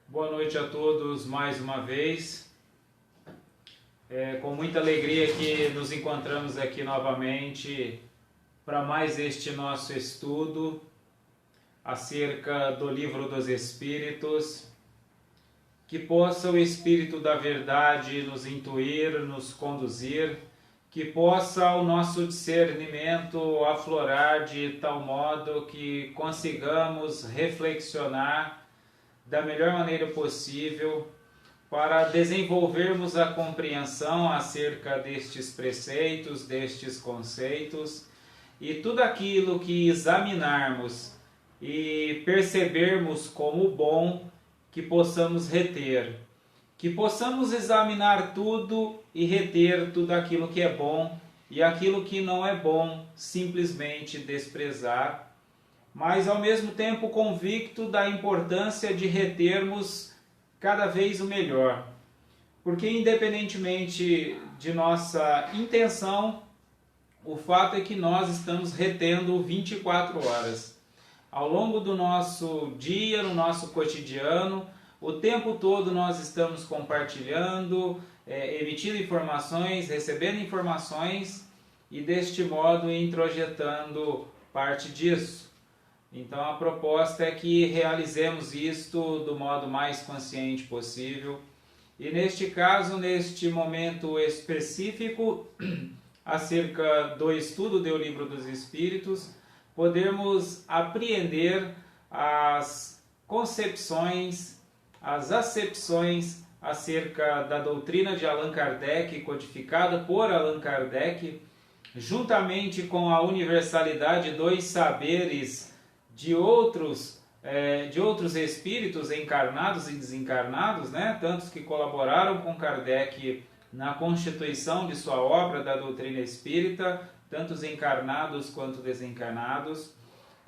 Boa noite a todos mais uma vez. Com muita alegria que nos encontramos aqui novamente para mais este nosso estudo acerca do Livro dos Espíritos. Que possa o Espírito da Verdade nos intuir, nos conduzir, que possa o nosso discernimento aflorar de tal modo que consigamos reflexionar da melhor maneira possível para desenvolvermos a compreensão acerca destes preceitos, destes conceitos, e tudo aquilo que examinarmos e percebermos como bom, que possamos reter, que possamos examinar tudo e reter tudo aquilo que é bom e aquilo que não é bom simplesmente desprezar, mas ao mesmo tempo convicto da importância de retermos cada vez o melhor. Porque independentemente de nossa intenção, o fato é que nós estamos retendo 24 horas. Ao longo do nosso dia, no nosso cotidiano, o tempo todo nós estamos compartilhando, emitindo informações, recebendo informações e deste modo introjetando parte disso. Então a proposta é que realizemos isto do modo mais consciente possível. E neste caso, neste momento específico, acerca do estudo do Livro dos Espíritos, podermos apreender as concepções, as acepções acerca da doutrina de Allan Kardec, codificada por Allan Kardec, juntamente com a universalidade dos saberes de outros espíritos encarnados e desencarnados, tantos que colaboraram com Kardec na constituição de sua obra da doutrina espírita, tantos encarnados quanto desencarnados,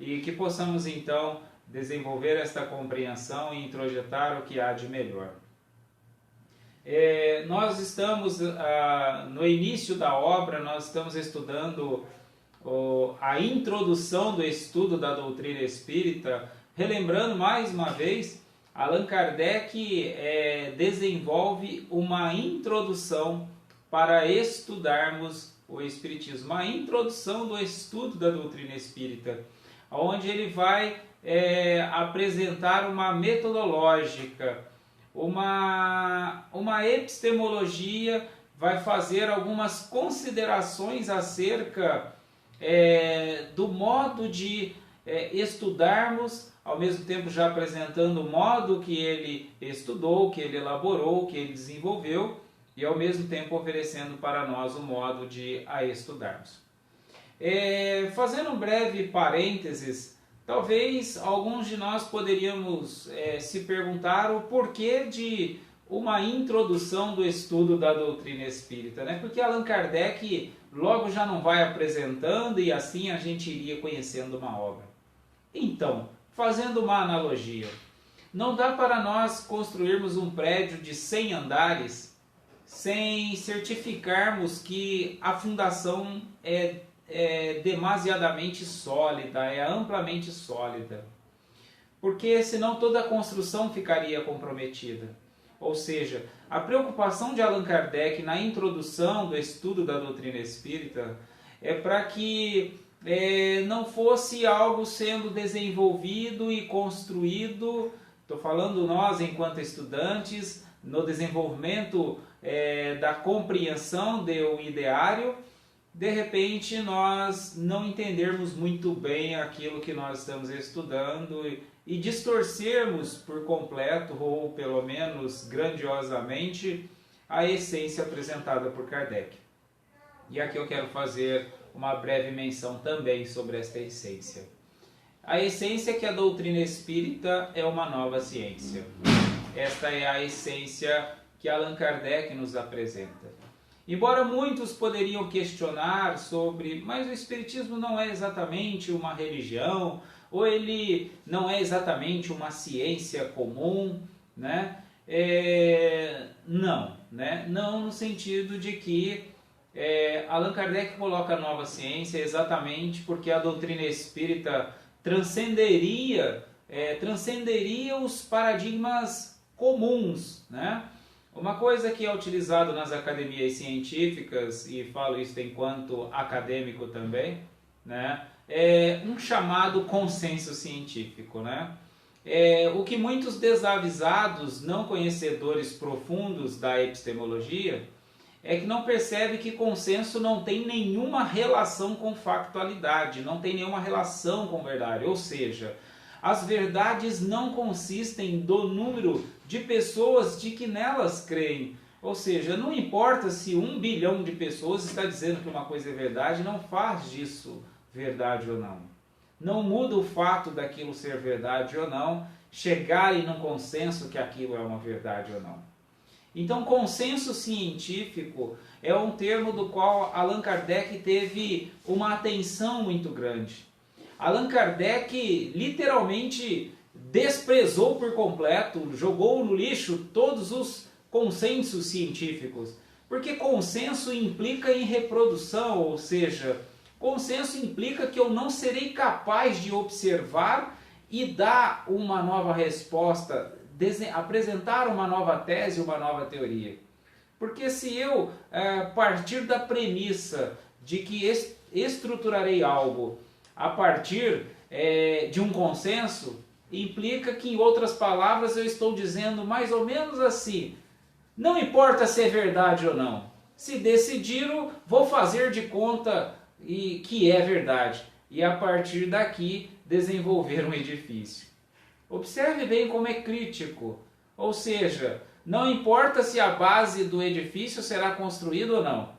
e que possamos então desenvolver esta compreensão e introjetar o que há de melhor. Nós estamos no início da obra, nós estamos estudando a introdução do estudo da doutrina espírita, relembrando mais uma vez, Allan Kardec desenvolve uma introdução para estudarmos o Espiritismo, uma introdução do estudo da doutrina espírita, onde ele vai apresentar uma metodológica, uma epistemologia, vai fazer algumas considerações acerca do modo de estudarmos, ao mesmo tempo já apresentando o modo que ele estudou, que ele elaborou, que ele desenvolveu, e ao mesmo tempo oferecendo para nós o modo de a estudarmos. Fazendo um breve parênteses, talvez alguns de nós poderíamos se perguntar o porquê de uma introdução do estudo da doutrina espírita, Porque Allan Kardec logo já não vai apresentando e assim a gente iria conhecendo uma obra. Então, fazendo uma analogia, não dá para nós construirmos um prédio de 100 andares sem certificarmos que a fundação é demasiadamente sólida, é amplamente sólida. Porque senão toda a construção ficaria comprometida. Ou seja, a preocupação de Allan Kardec na introdução do estudo da doutrina espírita é para que não fosse algo sendo desenvolvido e construído, estou falando nós enquanto estudantes, no desenvolvimento da compreensão do ideário, de repente nós não entendermos muito bem aquilo que nós estamos estudando e distorcermos por completo, ou pelo menos grandiosamente, a essência apresentada por Kardec. E aqui eu quero fazer uma breve menção também sobre esta essência. A essência é que a doutrina espírita é uma nova ciência. Esta é a essência que Allan Kardec nos apresenta. Embora muitos poderiam questionar sobre, mas o Espiritismo não é exatamente uma religião, ou ele não é exatamente uma ciência comum, Não no sentido de que Allan Kardec coloca a nova ciência exatamente porque a doutrina espírita transcenderia os paradigmas comuns, né? Uma coisa que é utilizado nas academias científicas, e falo isso enquanto acadêmico também, né? É um chamado consenso científico, né? O que muitos desavisados, não conhecedores profundos da epistemologia, é que não percebe que consenso não tem nenhuma relação com factualidade, não tem nenhuma relação com verdade. Ou seja, as verdades não consistem do número de pessoas de que nelas creem. Ou seja, não importa se 1 bilhão de pessoas está dizendo que uma coisa é verdade, não faz disso verdade ou não. Não muda o fato daquilo ser verdade ou não, chegarem num consenso que aquilo é uma verdade ou não. Então, consenso científico é um termo do qual Allan Kardec teve uma atenção muito grande. Allan Kardec literalmente desprezou por completo, jogou no lixo todos os consensos científicos, porque consenso implica em reprodução, ou seja, consenso implica que eu não serei capaz de observar e dar uma nova resposta, apresentar uma nova tese, uma nova teoria. Porque se eu partir da premissa de que estruturarei algo a partir de um consenso, implica que, em outras palavras, eu estou dizendo mais ou menos assim: não importa se é verdade ou não, se decidiram, vou fazer de conta que é verdade, e a partir daqui desenvolver um edifício. Observe bem como é crítico, ou seja, não importa se a base do edifício será construída ou não,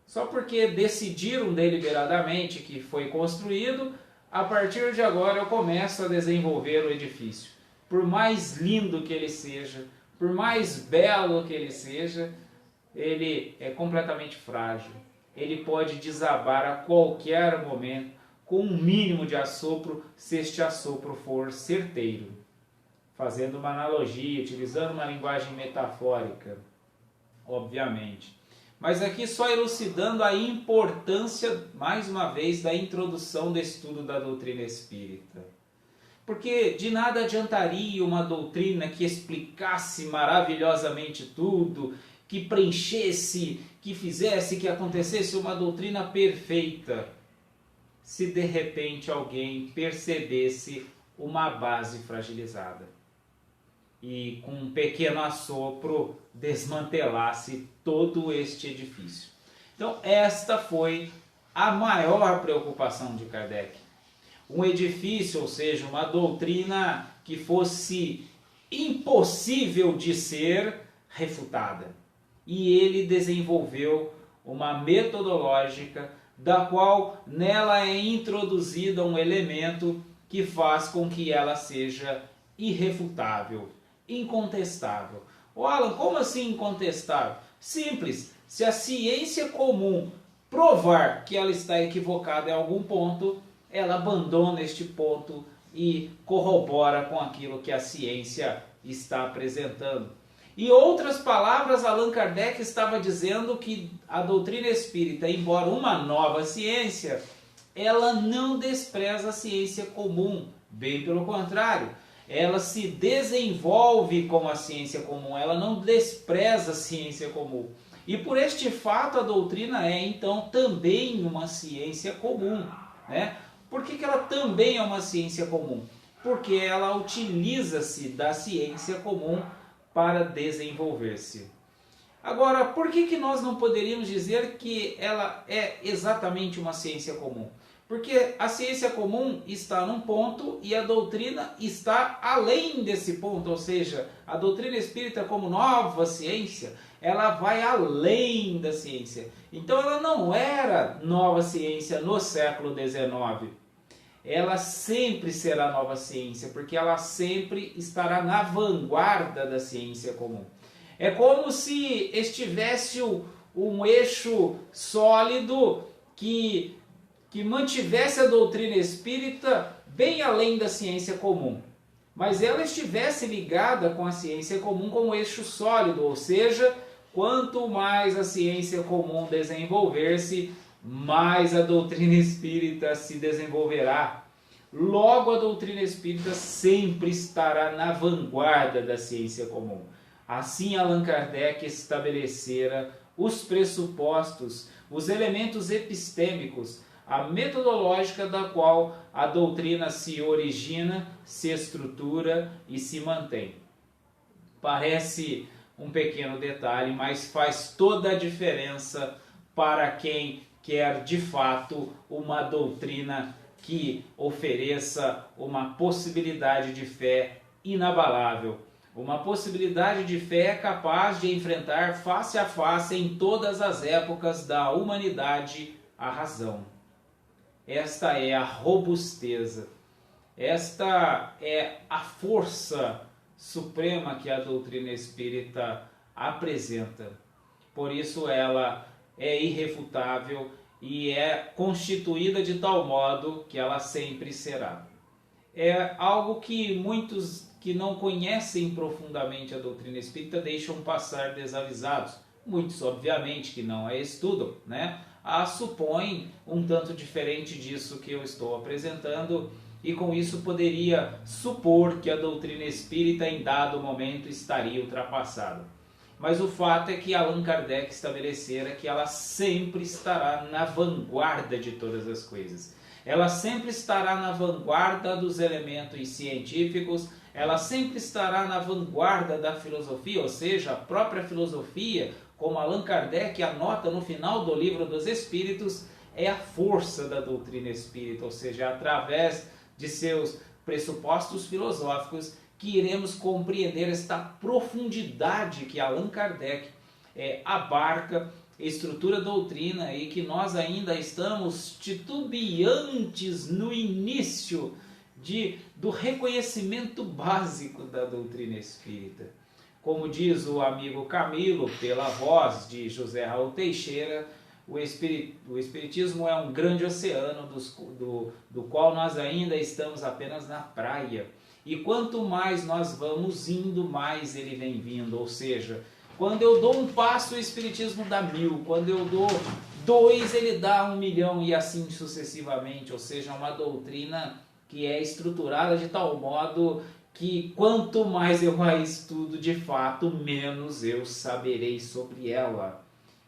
só porque decidiram deliberadamente que foi construído, a partir de agora eu começo a desenvolver o edifício. Por mais lindo que ele seja, por mais belo que ele seja, ele é completamente frágil. Ele pode desabar a qualquer momento, com um mínimo de assopro, se este assopro for certeiro. Fazendo uma analogia, utilizando uma linguagem metafórica, obviamente. Mas aqui só elucidando a importância, mais uma vez, da introdução do estudo da doutrina espírita. Porque de nada adiantaria uma doutrina que explicasse maravilhosamente tudo, que preenchesse, que fizesse, que acontecesse uma doutrina perfeita, se de repente alguém percebesse uma base fragilizada e com um pequeno assopro desmantelasse todo este edifício. Então esta foi a maior preocupação de Kardec. Um edifício, ou seja, uma doutrina que fosse impossível de ser refutada. E ele desenvolveu uma metodológica da qual nela é introduzido um elemento que faz com que ela seja irrefutável, incontestável. Alan, como assim incontestável? Simples, se a ciência comum provar que ela está equivocada em algum ponto, ela abandona este ponto e corrobora com aquilo que a ciência está apresentando. Em outras palavras, Allan Kardec estava dizendo que a doutrina espírita, embora uma nova ciência, ela não despreza a ciência comum, bem pelo contrário, ela se desenvolve com a ciência comum, ela não despreza a ciência comum. E por este fato a doutrina é então também uma ciência comum, né? Por que ela também é uma ciência comum? Porque ela utiliza-se da ciência comum para desenvolver-se. Agora, por que nós não poderíamos dizer que ela é exatamente uma ciência comum? Porque a ciência comum está num ponto e a doutrina está além desse ponto, ou seja, a doutrina espírita como nova ciência, ela vai além da ciência. Então ela não era nova ciência no século XIX. Ela sempre será nova ciência, porque ela sempre estará na vanguarda da ciência comum. É como se estivesse um eixo sólido que mantivesse a doutrina espírita bem além da ciência comum. Mas ela estivesse ligada com a ciência comum como eixo sólido, ou seja, quanto mais a ciência comum desenvolver-se, mais a doutrina espírita se desenvolverá. Logo, a doutrina espírita sempre estará na vanguarda da ciência comum. Assim, Allan Kardec estabelecera os pressupostos, os elementos epistêmicos, a metodológica da qual a doutrina se origina, se estrutura e se mantém. Parece um pequeno detalhe, mas faz toda a diferença para quem quer de fato uma doutrina que ofereça uma possibilidade de fé inabalável. Uma possibilidade de fé capaz de enfrentar face a face em todas as épocas da humanidade a razão. Esta é a robusteza, esta é a força suprema que a doutrina espírita apresenta. Por isso ela é irrefutável e é constituída de tal modo que ela sempre será. É algo que muitos que não conhecem profundamente a doutrina espírita deixam passar desavisados. Muitos, obviamente, que não a estudam, né? A supõem um tanto diferente disso que eu estou apresentando, e com isso poderia supor que a doutrina espírita em dado momento estaria ultrapassada. Mas o fato é que Allan Kardec estabelecera que ela sempre estará na vanguarda de todas as coisas. Ela sempre estará na vanguarda dos elementos científicos, ela sempre estará na vanguarda da filosofia, ou seja, a própria filosofia, como Allan Kardec anota no final do Livro dos Espíritos, é a força da doutrina espírita, ou seja, através de seus pressupostos filosóficos que iremos compreender esta profundidade que Allan Kardec abarca, estrutura a doutrina, e que nós ainda estamos titubeantes no início do reconhecimento básico da doutrina espírita. Como diz o amigo Camilo, pela voz de José Raul Teixeira, o Espiritismo é um grande oceano do qual nós ainda estamos apenas na praia. E quanto mais nós vamos indo, mais ele vem vindo. Ou seja, quando eu dou um passo, o Espiritismo dá 1000. Quando eu dou 2, ele dá 1.000.000 e assim sucessivamente. Ou seja, uma doutrina que é estruturada de tal modo que quanto mais eu a estudo de fato, menos eu saberei sobre ela.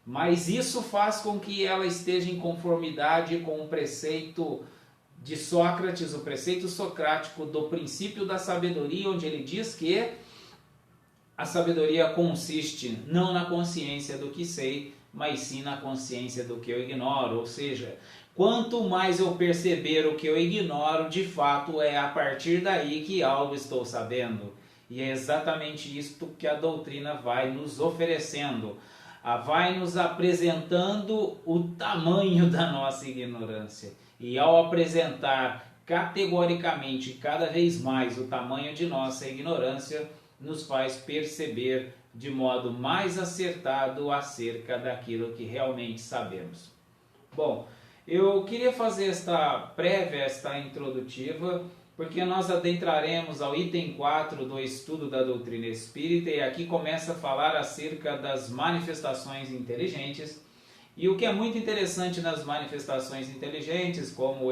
Mas isso faz com que ela esteja em conformidade com o preceito de Sócrates, o preceito socrático do princípio da sabedoria, onde ele diz que a sabedoria consiste não na consciência do que sei, mas sim na consciência do que eu ignoro. Ou seja, quanto mais eu perceber o que eu ignoro, de fato é a partir daí que algo estou sabendo. E é exatamente isto que a doutrina vai nos oferecendo. Vai nos apresentando o tamanho da nossa ignorância. E ao apresentar categoricamente cada vez mais o tamanho de nossa ignorância, nos faz perceber de modo mais acertado acerca daquilo que realmente sabemos. Bom, eu queria fazer esta prévia, esta introdutiva, porque nós adentraremos ao item 4 do estudo da doutrina espírita, e aqui começa a falar acerca das manifestações inteligentes. E o que é muito interessante nas manifestações inteligentes, como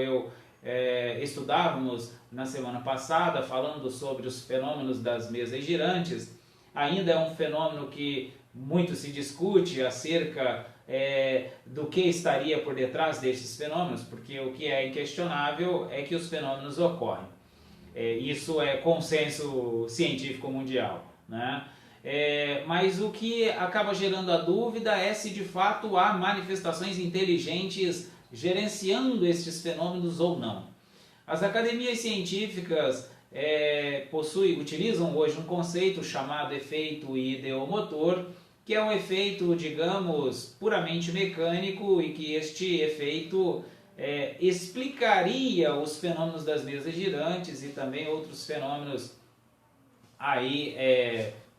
estudávamos na semana passada, falando sobre os fenômenos das mesas girantes, ainda é um fenômeno que muito se discute acerca do que estaria por detrás destes fenômenos, porque o que é inquestionável é que os fenômenos ocorrem. Isso é consenso científico mundial, né? Mas o que acaba gerando a dúvida é se de fato há manifestações inteligentes gerenciando estes fenômenos ou não. As academias científicas utilizam hoje um conceito chamado efeito ideomotor, que é um efeito, digamos, puramente mecânico, e que este efeito explicaria os fenômenos das mesas girantes e também outros fenômenos aí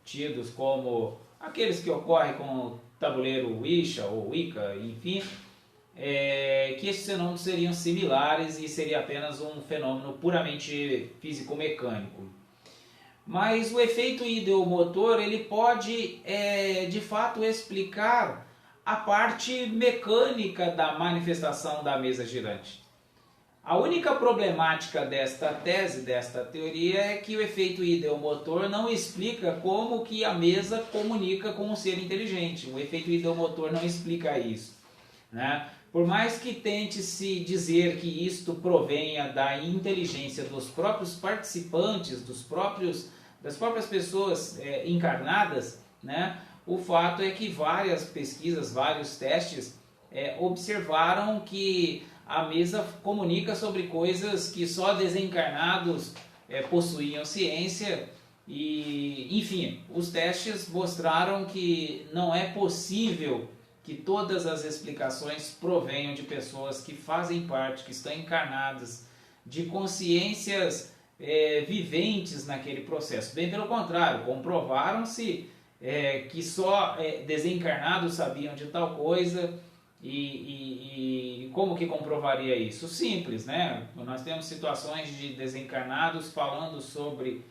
tidos como aqueles que ocorrem com o tabuleiro Ouija ou Wicca, enfim, que esses fenômenos seriam similares e seria apenas um fenômeno puramente físico-mecânico. Mas o efeito ideomotor, ele pode de fato explicar a parte mecânica da manifestação da mesa girante. A única problemática desta tese, desta teoria, é que o efeito ideomotor não explica como que a mesa comunica com um ser inteligente. O efeito ideomotor não explica isso, né? Por mais que tente se dizer que isto provenha da inteligência dos próprios participantes, das próprias pessoas encarnadas, né? O fato é que várias pesquisas, vários testes observaram que a mesa comunica sobre coisas que só desencarnados possuíam ciência e, enfim, os testes mostraram que não é possível que todas as explicações provenham de pessoas que fazem parte, que estão encarnadas, de consciências viventes naquele processo. Bem pelo contrário, comprovaram-se que só desencarnados sabiam de tal coisa. E como que comprovaria isso? Simples, né? Nós temos situações de desencarnados falando sobre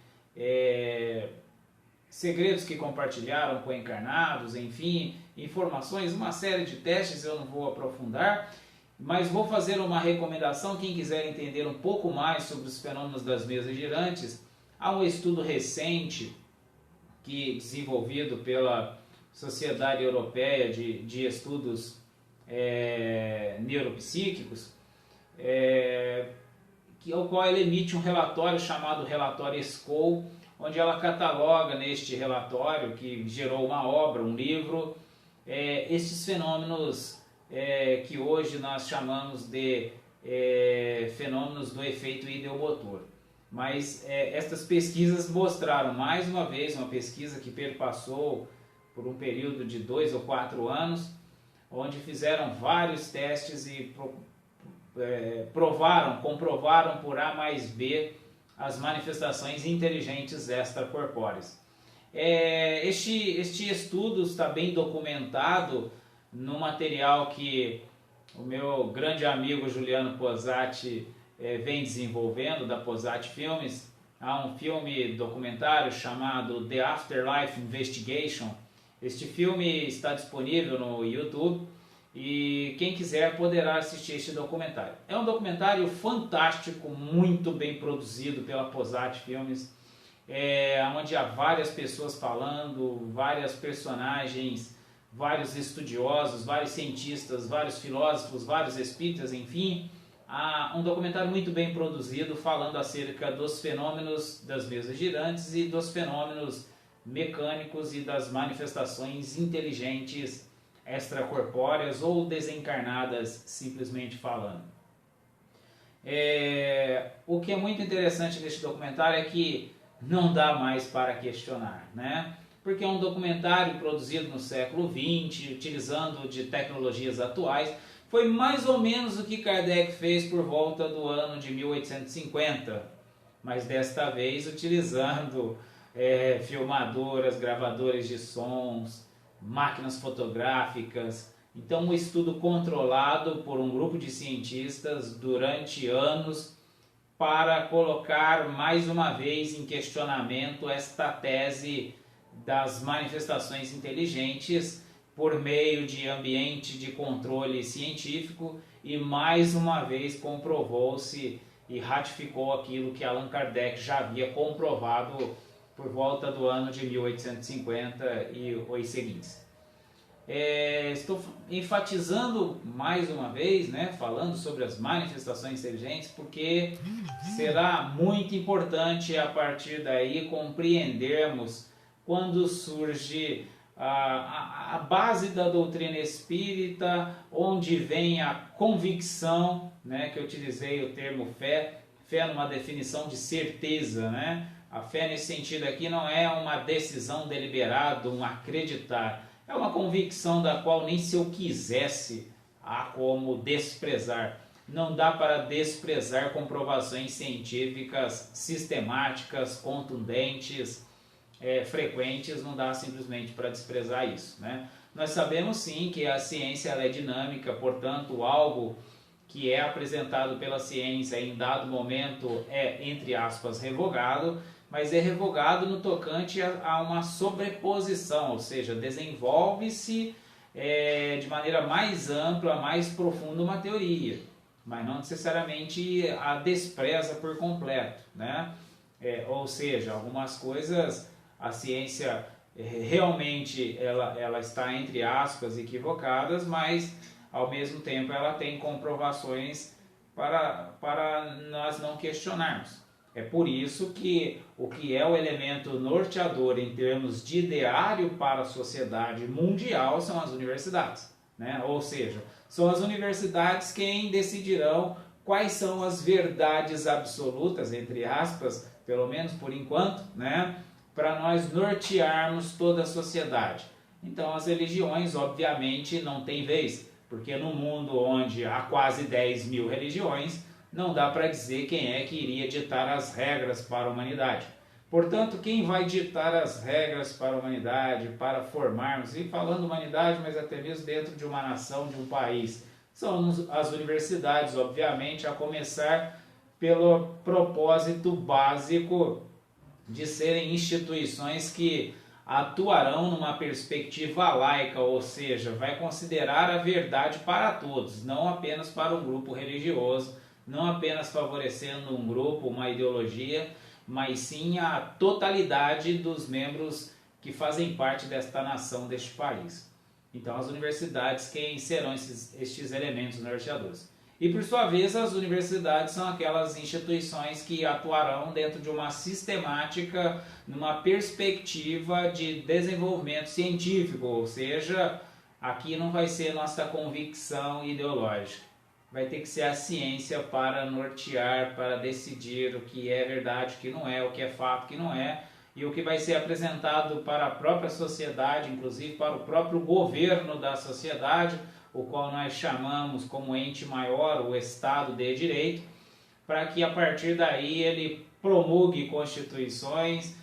segredos que compartilharam com encarnados, enfim, informações, uma série de testes, eu não vou aprofundar, mas vou fazer uma recomendação. Quem quiser entender um pouco mais sobre os fenômenos das mesas girantes, há um estudo recente desenvolvido pela Sociedade Europeia de Estudos neuropsíquicos, ao qual ela emite um relatório chamado relatório SCOL, onde ela cataloga neste relatório, que gerou uma obra, um livro, estes fenômenos que hoje nós chamamos de fenômenos do efeito ideomotor. Mas estas pesquisas mostraram, mais uma vez, uma pesquisa que perpassou por um período de 2 ou 4 anos, onde fizeram vários testes e comprovaram por A mais B as manifestações inteligentes extracorpóreas. Este estudo está bem documentado no material que o meu grande amigo Juliano Posati vem desenvolvendo, da Posati Filmes. Há um filme documentário chamado The Afterlife Investigation. Este filme está disponível no YouTube e quem quiser poderá assistir este documentário. É um documentário fantástico, muito bem produzido pela Posati Filmes, onde há várias pessoas falando, várias personagens, vários estudiosos, vários cientistas, vários filósofos, vários espíritas, enfim. Há um documentário muito bem produzido falando acerca dos fenômenos das mesas girantes e dos fenômenos mecânicos e das manifestações inteligentes extracorpóreas ou desencarnadas, simplesmente falando. O que é muito interessante neste documentário é que não dá mais para questionar, né? Porque é um documentário produzido no século XX, utilizando de tecnologias atuais. Foi mais ou menos o que Kardec fez por volta do ano de 1850, mas desta vez utilizando filmadoras, gravadores de sons, máquinas fotográficas. Então, um estudo controlado por um grupo de cientistas durante anos para colocar mais uma vez em questionamento esta tese das manifestações inteligentes por meio de ambiente de controle científico, e mais uma vez comprovou-se e ratificou aquilo que Allan Kardec já havia comprovado por volta do ano de 1850 e os seguintes. Estou enfatizando mais uma vez, né, falando sobre as manifestações inteligentes, porque será muito importante a partir daí compreendermos quando surge a base da doutrina espírita, onde vem a convicção, né, que eu utilizei o termo fé numa definição de certeza, né? A fé nesse sentido aqui não é uma decisão deliberada, um acreditar, é uma convicção da qual nem se eu quisesse há como desprezar. Não dá para desprezar comprovações científicas sistemáticas, contundentes, frequentes, não dá simplesmente para desprezar isso, né? Nós sabemos sim que a ciência ela é dinâmica, portanto algo que é apresentado pela ciência em dado momento entre aspas, revogado, mas é revogado no tocante a uma sobreposição, ou seja, desenvolve-se de maneira mais ampla, mais profunda uma teoria. mas não necessariamente a despreza por completo, né? Ou seja, algumas coisas a ciência realmente ela está, entre aspas, equivocadas, mas ao mesmo tempo ela tem comprovações para nós não questionarmos. É por isso que o que é o elemento norteador em termos de ideário para a sociedade mundial são as universidades, né? Ou seja, são as universidades quem decidirão quais são as verdades absolutas, entre aspas, pelo menos por enquanto, né? Para nós nortearmos toda a sociedade. Então as religiões obviamente não têm vez, porque no mundo onde há quase 10 mil religiões, não dá para dizer quem é que iria ditar as regras para a humanidade. Portanto, quem vai ditar as regras para a humanidade, para formarmos, e falando humanidade, mas até mesmo dentro de uma nação, de um país, são as universidades, obviamente, a começar pelo propósito básico de serem instituições que atuarão numa perspectiva laica, ou seja, vai considerar a verdade para todos, não apenas para um grupo religioso, não apenas favorecendo um grupo, uma ideologia, mas sim a totalidade dos membros que fazem parte desta nação, deste país. Então, as universidades, quem serão estes elementos norteadores? E, por sua vez, as universidades são aquelas instituições que atuarão dentro de uma sistemática, numa perspectiva de desenvolvimento científico, ou seja, aqui não vai ser nossa convicção ideológica. Vai ter que ser a ciência para nortear, para decidir o que é verdade, o que não é, o que é fato, o que não é, e o que vai ser apresentado para a própria sociedade, inclusive para o próprio governo da sociedade, o qual nós chamamos como ente maior, o Estado de Direito, para que a partir daí ele promulgue constituições,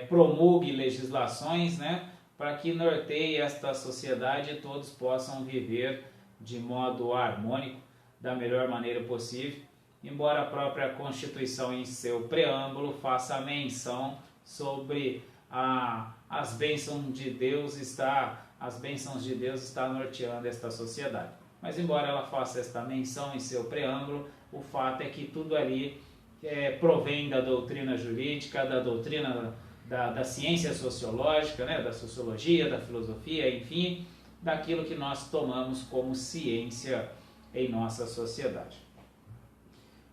promulgue legislações, né, para que norteie esta sociedade e todos possam viver de modo harmônico, da melhor maneira possível, embora a própria Constituição em seu preâmbulo faça menção sobre as bênçãos de Deus está norteando esta sociedade. Mas embora ela faça esta menção em seu preâmbulo, o fato é que tudo ali provém da doutrina jurídica, da doutrina da ciência sociológica, né, da sociologia, da filosofia, enfim, daquilo que nós tomamos como ciência em nossa sociedade.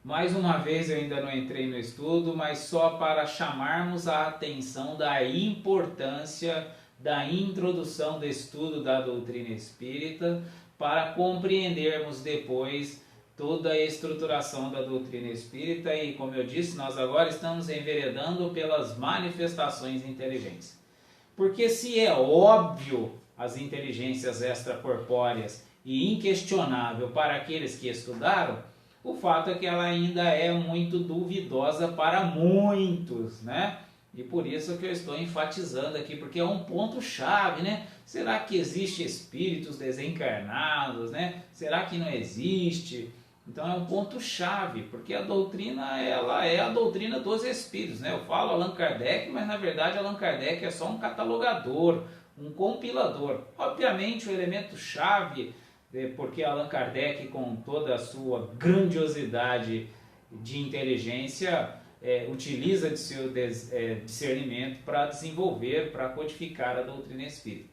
Mais uma vez, eu ainda não entrei no estudo, mas só para chamarmos a atenção da importância da introdução do estudo da doutrina espírita para compreendermos depois toda a estruturação da doutrina espírita e, como eu disse, nós agora estamos enveredando pelas manifestações inteligentes. Porque se é óbvio as inteligências extracorpóreas e inquestionável para aqueles que estudaram, o fato é que ela ainda é muito duvidosa para muitos, né? E por isso que eu estou enfatizando aqui, porque é um ponto-chave, né? Será que existe espíritos desencarnados, né? Será que não existe? Então é um ponto-chave, porque a doutrina, ela é a doutrina dos espíritos, né? Eu falo Allan Kardec, mas na verdade Allan Kardec é só um catalogador, um compilador. Obviamente o elemento-chave, porque Allan Kardec, com toda a sua grandiosidade de inteligência, utiliza de seu discernimento para desenvolver, para codificar a doutrina espírita.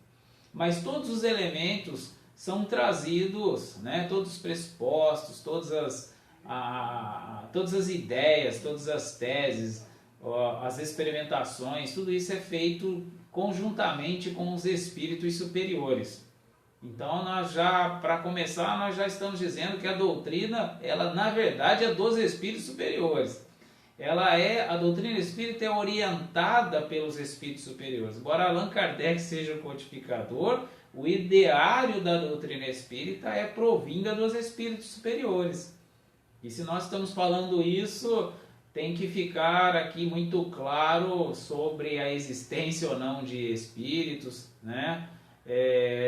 Mas todos os elementos são trazidos, né, todos os pressupostos, todas as ideias, todas as teses, as experimentações, tudo isso é feito conjuntamente com os espíritos superiores. Então, para começar, nós já estamos dizendo que a doutrina, ela na verdade é dos espíritos superiores. A doutrina espírita é orientada pelos espíritos superiores. Embora Allan Kardec seja o codificador, o ideário da doutrina espírita é provinda dos espíritos superiores. E se nós estamos falando isso, tem que ficar aqui muito claro sobre a existência ou não de espíritos, né?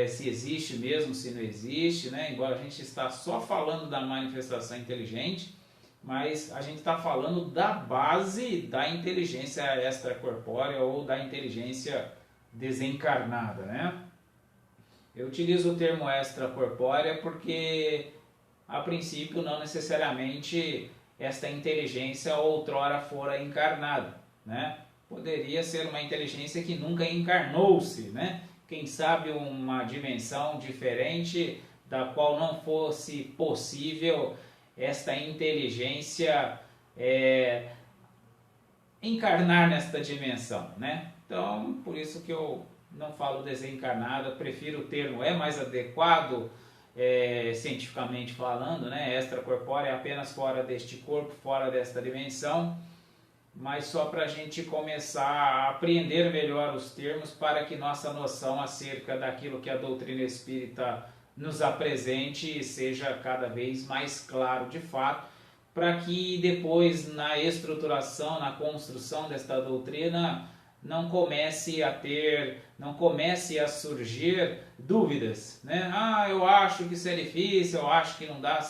Se existe mesmo, se não existe, né? Embora a gente está só falando da manifestação inteligente, mas a gente está falando da base da inteligência extracorpórea ou da inteligência desencarnada, né? Eu utilizo o termo extracorpórea porque a princípio não necessariamente esta inteligência outrora fora encarnada, né? Poderia ser uma inteligência que nunca encarnou-se, né? Quem sabe uma dimensão diferente da qual não fosse possível esta inteligência encarnar nesta dimensão, né? Então, por isso que eu não falo desencarnada, prefiro o termo, é mais adequado cientificamente falando, né? Extracorpórea é apenas fora deste corpo, fora desta dimensão, mas só para a gente começar a apreender melhor os termos para que nossa noção acerca daquilo que a doutrina espírita nos apresente seja cada vez mais claro de fato, para que depois na estruturação, na construção desta doutrina não comece a surgir dúvidas, né? Eu acho que isso é difícil, eu acho que não dá.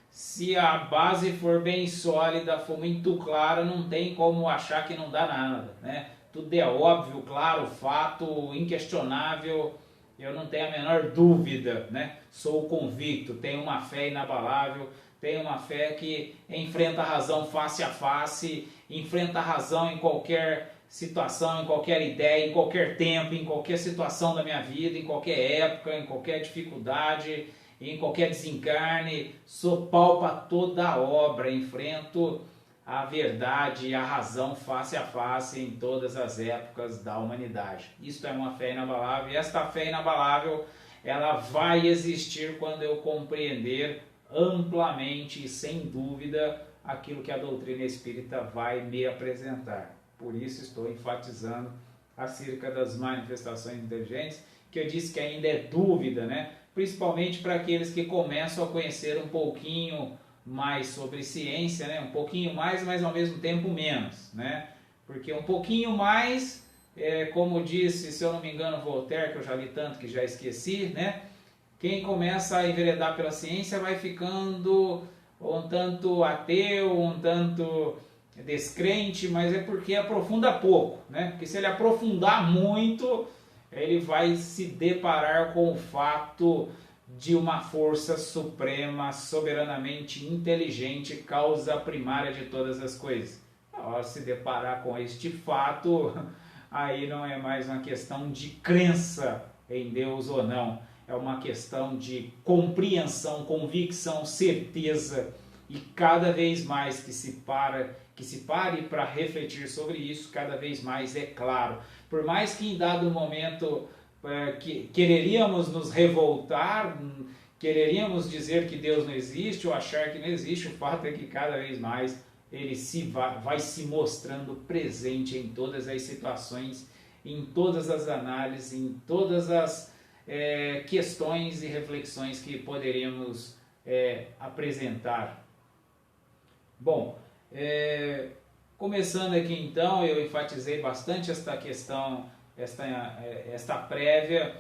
Se a base for bem sólida, for muito clara, não tem como achar que não dá nada, né? Tudo é óbvio, claro, fato, inquestionável, eu não tenho a menor dúvida, né? Sou convicto, tenho uma fé inabalável, tenho uma fé que enfrenta a razão face a face, enfrenta a razão em qualquer situação, em qualquer ideia, em qualquer tempo, em qualquer situação da minha vida, em qualquer época, em qualquer dificuldade, em qualquer desencarne, sou pau para toda a obra, enfrento a verdade e a razão face a face em todas as épocas da humanidade. Isto é uma fé inabalável, e esta fé inabalável ela vai existir quando eu compreender amplamente e sem dúvida aquilo que a doutrina espírita vai me apresentar. Por isso estou enfatizando acerca das manifestações inteligentes, que eu disse que ainda é dúvida, né? Principalmente para aqueles que começam a conhecer um pouquinho mais sobre ciência, né? Um pouquinho mais, mas ao mesmo tempo menos, né? Porque um pouquinho mais, como disse, se eu não me engano, Voltaire, que eu já li tanto que já esqueci, né? Quem começa a enveredar pela ciência vai ficando um tanto ateu, um tanto descrente, mas é porque aprofunda pouco, né? Porque se ele aprofundar muito, ele vai se deparar com o fato de uma força suprema, soberanamente inteligente, causa primária de todas as coisas. Ao se deparar com este fato, aí não é mais uma questão de crença em Deus ou não, é uma questão de compreensão, convicção, certeza, e cada vez mais que se pare para refletir sobre isso, cada vez mais é claro. Por mais que em dado momento quereríamos nos revoltar, quereríamos dizer que Deus não existe ou achar que não existe, o fato é que cada vez mais ele vai se mostrando presente em todas as situações, em todas as análises, em todas as questões e reflexões que poderíamos apresentar. Bom, começando aqui então, eu enfatizei bastante esta questão, esta prévia,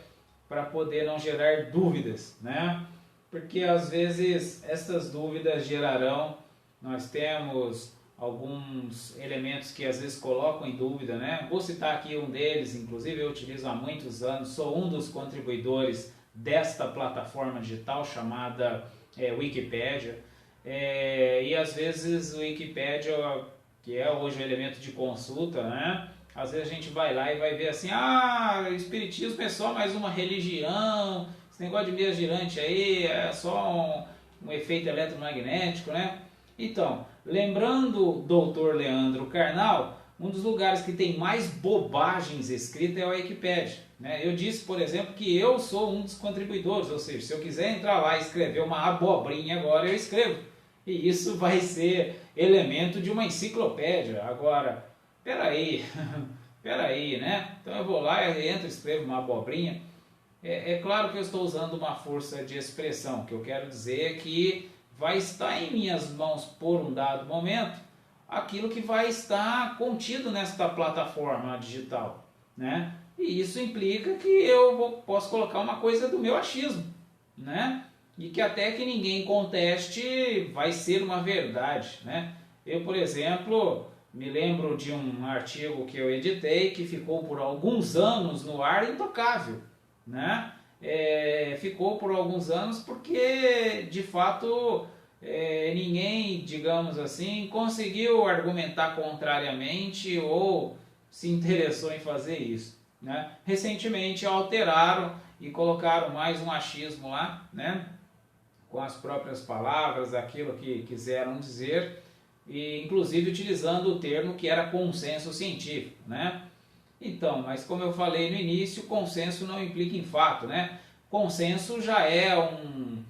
para poder não gerar dúvidas, né? Porque às vezes estas dúvidas gerarão, nós temos alguns elementos que às vezes colocam em dúvida, né? Vou citar aqui um deles, inclusive eu utilizo há muitos anos, sou um dos contribuidores desta plataforma digital chamada Wikipédia, e às vezes o Wikipédia, que é hoje um elemento de consulta, né? Às vezes a gente vai lá e vai ver assim, o Espiritismo é só mais uma religião, esse negócio de meia girante aí é só um efeito eletromagnético, né? Então, lembrando o doutor Leandro Carnal, um dos lugares que tem mais bobagens escritas é o Wikipédia, né? Eu disse, por exemplo, que eu sou um dos contribuidores, ou seja, se eu quiser entrar lá e escrever uma abobrinha agora, eu escrevo. E isso vai ser elemento de uma enciclopédia. Agora, peraí, né? Então eu vou lá, eu entro, escrevo uma abobrinha. É claro que eu estou usando uma força de expressão. O que eu quero dizer é que vai estar em minhas mãos por um dado momento aquilo que vai estar contido nesta plataforma digital, né? E isso implica que eu posso colocar uma coisa do meu achismo, né? E que até que ninguém conteste vai ser uma verdade, né? Eu, por exemplo, me lembro de um artigo que eu editei que ficou por alguns anos no ar intocável, né? ficou por alguns anos porque, de fato, ninguém, digamos assim, conseguiu argumentar contrariamente ou se interessou em fazer isso, né? Recentemente alteraram e colocaram mais um achismo lá, né? Com as próprias palavras, aquilo que quiseram dizer, e inclusive utilizando o termo que era consenso científico, né? Então, mas como eu falei no início, consenso não implica em fato, né? Consenso já é um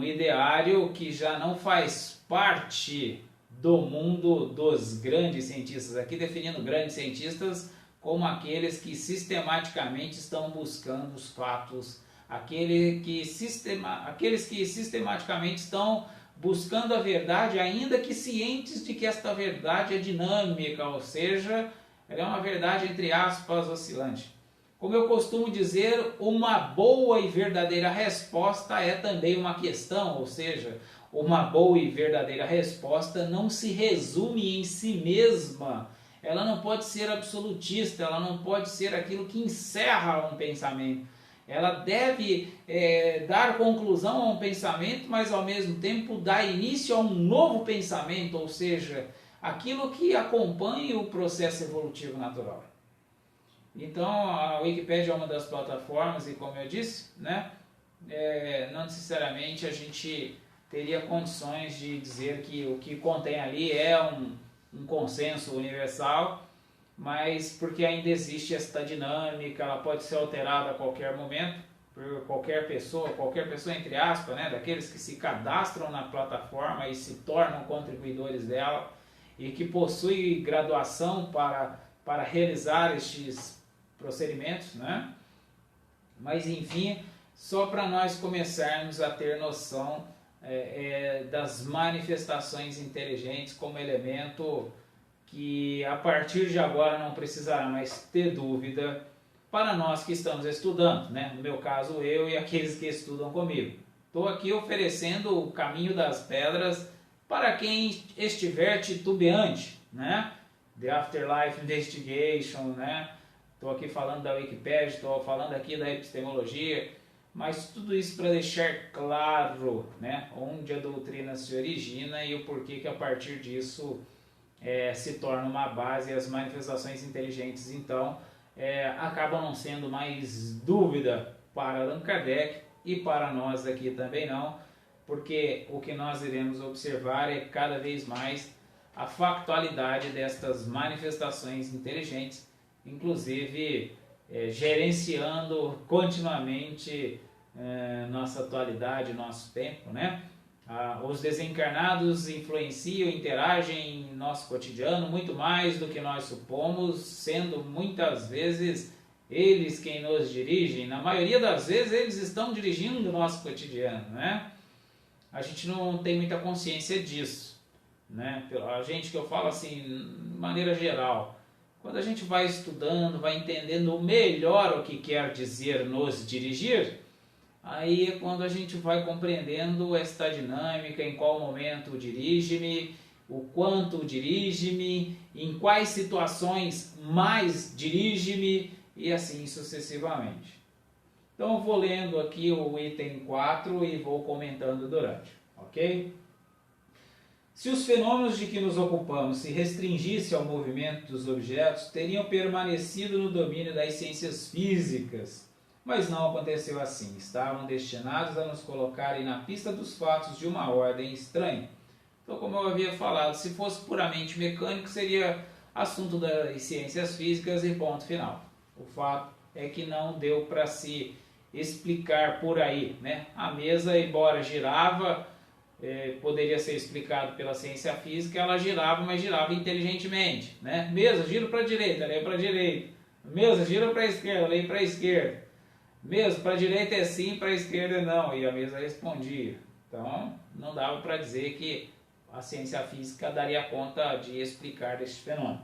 ideário que já não faz parte do mundo dos grandes cientistas, aqui definindo grandes cientistas como aqueles que sistematicamente estão buscando os fatos, aqueles que sistematicamente estão buscando a verdade, ainda que cientes de que esta verdade é dinâmica, ou seja, ela é uma verdade entre aspas oscilante. Como eu costumo dizer, uma boa e verdadeira resposta é também uma questão, ou seja, uma boa e verdadeira resposta não se resume em si mesma, ela não pode ser absolutista, ela não pode ser aquilo que encerra um pensamento. Ela deve dar conclusão a um pensamento, mas ao mesmo tempo dar início a um novo pensamento, ou seja, aquilo que acompanha o processo evolutivo natural. Então, a Wikipédia é uma das plataformas e, como eu disse, né, não necessariamente a gente teria condições de dizer que o que contém ali é um consenso universal, mas porque ainda existe esta dinâmica, ela pode ser alterada a qualquer momento por qualquer pessoa entre aspas, né, daqueles que se cadastram na plataforma e se tornam contribuidores dela e que possuem graduação para realizar estes procedimentos, né? Mas enfim, só para nós começarmos a ter noção das manifestações inteligentes como elemento que a partir de agora não precisará mais ter dúvida para nós que estamos estudando, né? No meu caso, eu e aqueles que estudam comigo. Estou aqui oferecendo o caminho das pedras para quem estiver titubeante, né? The Afterlife Investigation, né? Estou aqui falando da Wikipédia, estou falando aqui da epistemologia, mas tudo isso para deixar claro, né, onde a doutrina se origina e o porquê que a partir disso se torna uma base e as manifestações inteligentes, então, acabam não sendo mais dúvida para Allan Kardec e para nós aqui também não, porque o que nós iremos observar é cada vez mais a factualidade destas manifestações inteligentes, inclusive gerenciando continuamente nossa atualidade, nosso tempo, né? Os desencarnados influenciam, interagem em nosso cotidiano muito mais do que nós supomos, sendo muitas vezes eles quem nos dirigem. Na maioria das vezes eles estão dirigindo o nosso cotidiano, né? A gente não tem muita consciência disso, né? A gente, que eu falo assim, de maneira geral, quando a gente vai estudando, vai entendendo melhor o que quer dizer nos dirigir, aí é quando a gente vai compreendendo esta dinâmica, em qual momento dirige-me, o quanto dirige-me, em quais situações mais dirige-me e assim sucessivamente. Então eu vou lendo aqui o item 4 e vou comentando durante, ok? Se os fenômenos de que nos ocupamos se restringissem ao movimento dos objetos, teriam permanecido no domínio das ciências físicas. Mas não aconteceu assim. Estavam destinados a nos colocarem na pista dos fatos de uma ordem estranha. Então, como eu havia falado, se fosse puramente mecânico, seria assunto das ciências físicas e ponto final. O fato é que não deu para se explicar por aí, né? A mesa, embora girava, poderia ser explicado pela ciência física, ela girava, mas girava inteligentemente, né? Mesa, gira para a direita, leio para a direita. Mesa, gira para a esquerda, leio para a esquerda. Mesmo, para a direita é sim, para a esquerda não, e a mesa respondia. Então, não dava para dizer que a ciência física daria conta de explicar este fenômeno.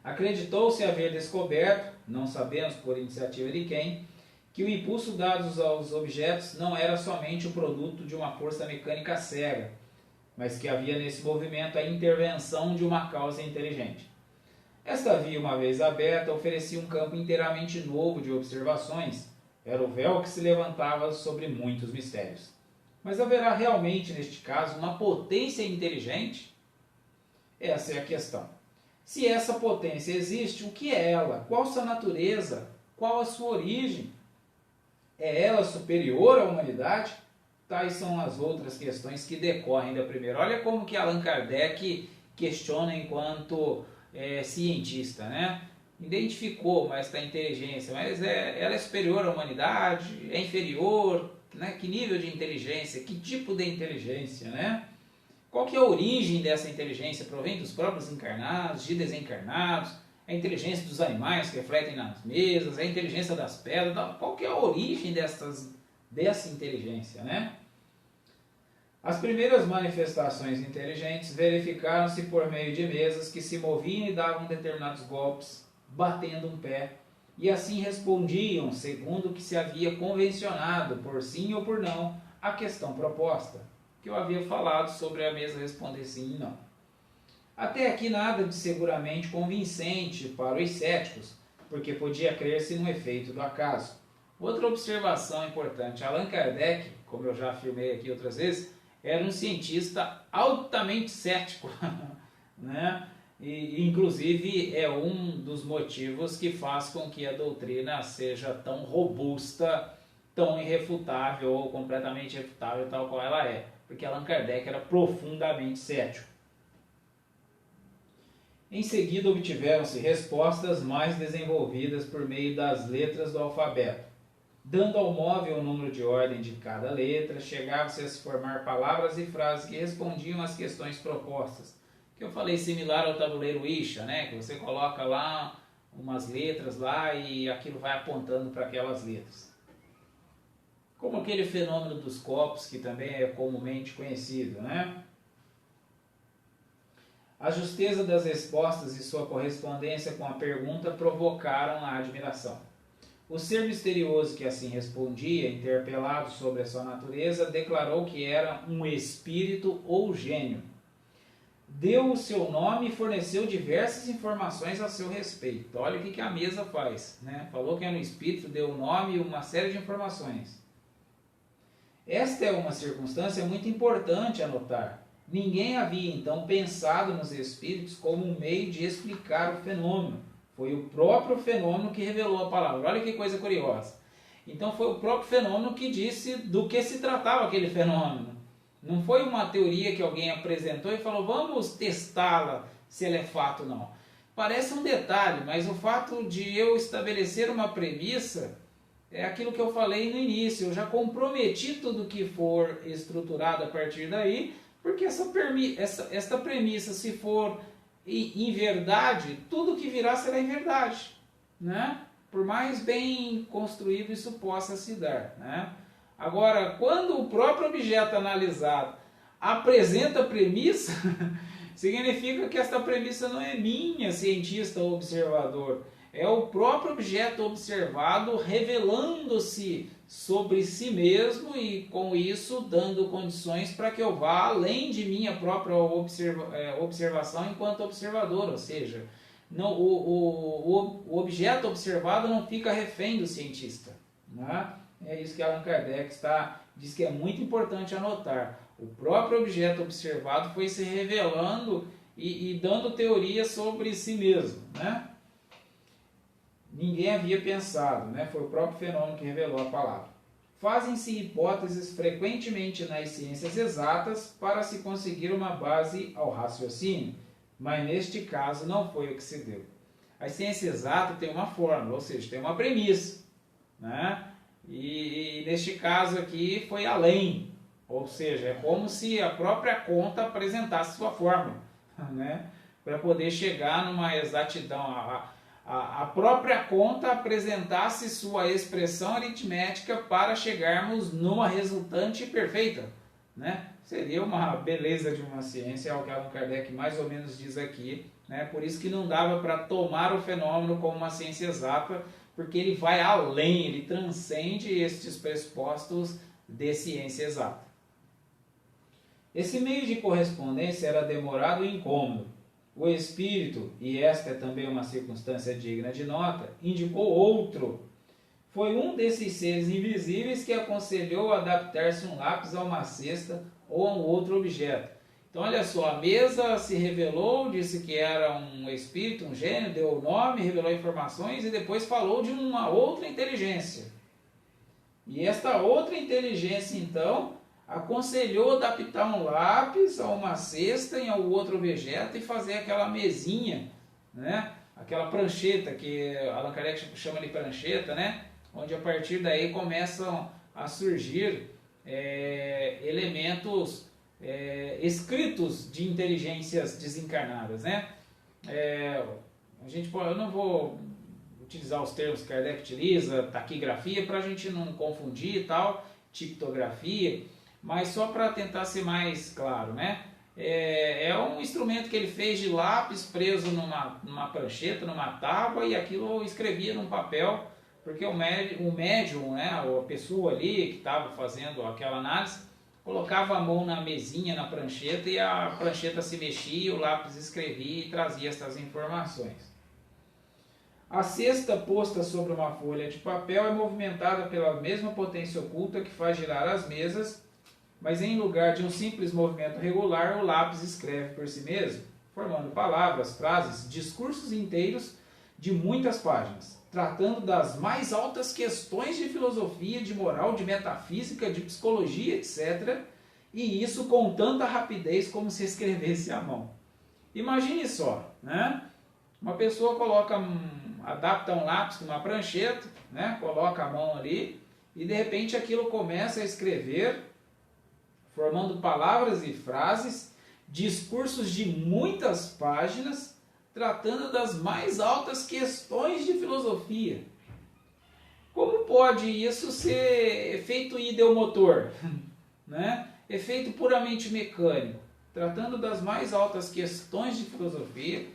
Acreditou-se haver descoberto, não sabemos por iniciativa de quem, que o impulso dado aos objetos não era somente o produto de uma força mecânica cega, mas que havia nesse movimento a intervenção de uma causa inteligente. Esta via, uma vez aberta, oferecia um campo inteiramente novo de observações. Era o véu que se levantava sobre muitos mistérios. Mas haverá realmente, neste caso, uma potência inteligente? Essa é a questão. Se essa potência existe, o que é ela? Qual sua natureza? Qual a sua origem? É ela superior à humanidade? Tais são as outras questões que decorrem da primeira. Olha como que Allan Kardec questiona enquanto cientista, né? Identificou esta inteligência, mas ela é superior à humanidade? É inferior? Né? Que nível de inteligência? Que tipo de inteligência, né? Qual que é a origem dessa inteligência? Provém dos próprios encarnados, de desencarnados? É a inteligência dos animais que refletem nas mesas? É a inteligência das pedras? Qual que é a origem dessa inteligência, né? As primeiras manifestações inteligentes verificaram-se por meio de mesas que se moviam e davam determinados golpes, batendo um pé, e assim respondiam, segundo o que se havia convencionado, por sim ou por não, à questão proposta, que eu havia falado sobre a mesa responder sim e não. Até aqui nada de seguramente convincente para os céticos, porque podia crer-se no efeito do acaso. Outra observação importante, Allan Kardec, como eu já afirmei aqui outras vezes, era um cientista altamente cético, né? E, inclusive, é um dos motivos que faz com que a doutrina seja tão robusta, tão irrefutável ou completamente irrefutável, tal qual ela é. Porque Allan Kardec era profundamente cético. Em seguida, obtiveram-se respostas mais desenvolvidas por meio das letras do alfabeto. Dando ao móvel o número de ordem de cada letra, chegava-se a se formar palavras e frases que respondiam às questões propostas. Que eu falei similar ao tabuleiro Ouija, né? Que você coloca lá umas letras lá e aquilo vai apontando para aquelas letras. Como aquele fenômeno dos copos, que também é comumente conhecido, né? A justeza das respostas e sua correspondência com a pergunta provocaram a admiração. O ser misterioso que assim respondia, interpelado sobre a sua natureza, declarou que era um espírito ou gênio. Deu o seu nome e forneceu diversas informações a seu respeito. Olha o que a mesa faz, né? Falou que era um espírito, deu o nome e uma série de informações. Esta é uma circunstância muito importante a notar. Ninguém havia então pensado nos espíritos como um meio de explicar o fenômeno. Foi o próprio fenômeno que revelou a palavra. Olha que coisa curiosa. Então foi o próprio fenômeno que disse do que se tratava aquele fenômeno. Não foi uma teoria que alguém apresentou e falou, vamos testá-la se ela é fato ou não. Parece um detalhe, mas o fato de eu estabelecer uma premissa é aquilo que eu falei no início. Eu já comprometi tudo que for estruturado a partir daí, porque esta premissa, se for em verdade, tudo que virá será em verdade, né? Por mais bem construído isso possa se dar, né? Agora, quando o próprio objeto analisado apresenta a premissa, significa que esta premissa não é minha, cientista ou observador, é o próprio objeto observado revelando-se sobre si mesmo e, com isso, dando condições para que eu vá além de minha própria observação enquanto observador, ou seja, não, o objeto observado não fica refém do cientista, né? É isso que Allan Kardec diz que é muito importante anotar. O próprio objeto observado foi se revelando e dando teoria sobre si mesmo, né? Ninguém havia pensado, né? Foi o próprio fenômeno que revelou a palavra. Fazem-se hipóteses frequentemente nas ciências exatas para se conseguir uma base ao raciocínio, mas neste caso não foi o que se deu. A ciência exata tem uma fórmula, ou seja, tem uma premissa, né? E neste caso aqui foi além, ou seja, é como se a própria conta apresentasse sua fórmula, né? Para poder chegar numa exatidão. A própria conta apresentasse sua expressão aritmética para chegarmos numa resultante perfeita, né? Seria uma beleza de uma ciência, é o que Allan Kardec mais ou menos diz aqui, né? Por isso que não dava para tomar o fenômeno como uma ciência exata, porque ele vai além, ele transcende estes pressupostos de ciência exata. Esse meio de correspondência era demorado e incômodo. o espírito, e esta é também uma circunstância digna de nota, indicou outro. Foi um desses seres invisíveis que aconselhou adaptar-se um lápis a uma cesta ou a um outro objeto. Então, olha só, a mesa se revelou, disse que era um espírito, um gênio, deu o nome, revelou informações e depois falou de uma outra inteligência. E esta outra inteligência, então, aconselhou adaptar um lápis a uma cesta em algum outro objeto e fazer aquela mesinha, né? Aquela prancheta, que Allan Kardec chama de prancheta, né? Onde a partir daí começam a surgir elementos escritos de inteligências desencarnadas, né? Eu não vou utilizar os termos que Kardec utiliza, taquigrafia, para a gente não confundir e tal, tictografia, mas só para tentar ser mais claro, né? É um instrumento que ele fez de lápis preso numa prancheta, numa tábua, e aquilo escrevia num papel, porque o médium, né, a pessoa ali que estava fazendo aquela análise, colocava a mão na mesinha, na prancheta, e a prancheta se mexia, o lápis escrevia e trazia essas informações. A cesta posta sobre uma folha de papel é movimentada pela mesma potência oculta que faz girar as mesas, mas em lugar de um simples movimento regular, o lápis escreve por si mesmo, formando palavras, frases, discursos inteiros de muitas páginas, tratando das mais altas questões de filosofia, de moral, de metafísica, de psicologia, etc. E isso com tanta rapidez como se escrevesse à mão. Imagine só, né? Uma pessoa adapta um lápis numa prancheta, né? Coloca a mão ali e de repente aquilo começa a escrever, formando palavras e frases, discursos de muitas páginas, tratando das mais altas questões de filosofia. Como pode isso ser efeito ideomotor, né? Efeito puramente mecânico, tratando das mais altas questões de filosofia,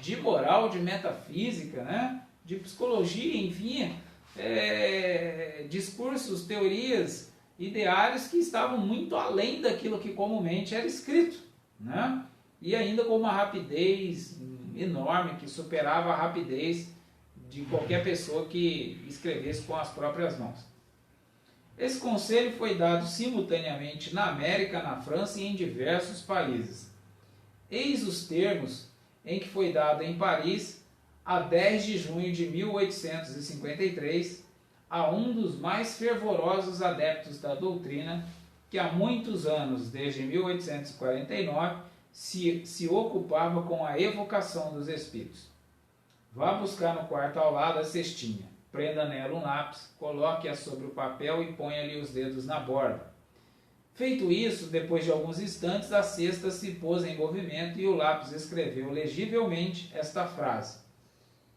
de moral, de metafísica, né? De psicologia, enfim, discursos, teorias, ideários que estavam muito além daquilo que comumente era escrito, né? E ainda com uma rapidez enorme, que superava a rapidez de qualquer pessoa que escrevesse com as próprias mãos. Esse conselho foi dado simultaneamente na América, na França e em diversos países. Eis os termos em que foi dado em Paris, a 10 de junho de 1853, a um dos mais fervorosos adeptos da doutrina, que há muitos anos, desde 1849, se ocupava com a evocação dos espíritos. Vá buscar no quarto ao lado a cestinha, prenda nela um lápis, coloque-a sobre o papel e ponha-lhe os dedos na borda. Feito isso, depois de alguns instantes, a cesta se pôs em movimento e o lápis escreveu legivelmente esta frase: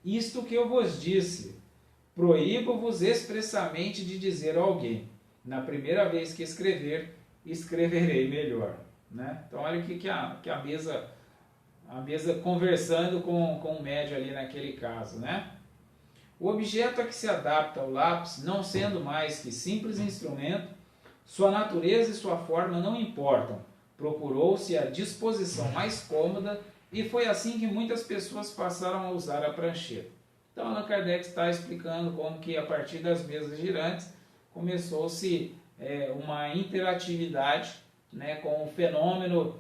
Isto que eu vos disse, proíbo-vos expressamente de dizer a alguém, na primeira vez que escrever, escreverei melhor. Né? Então olha aqui que a mesa conversando com o médium ali naquele caso, né? O objeto a que se adapta ao lápis, não sendo mais que simples instrumento, sua natureza e sua forma não importam. Procurou-se a disposição mais cômoda e foi assim que muitas pessoas passaram a usar a prancheta. Então Allan Kardec está explicando como que a partir das mesas girantes começou-se uma interatividade, né, com o fenômeno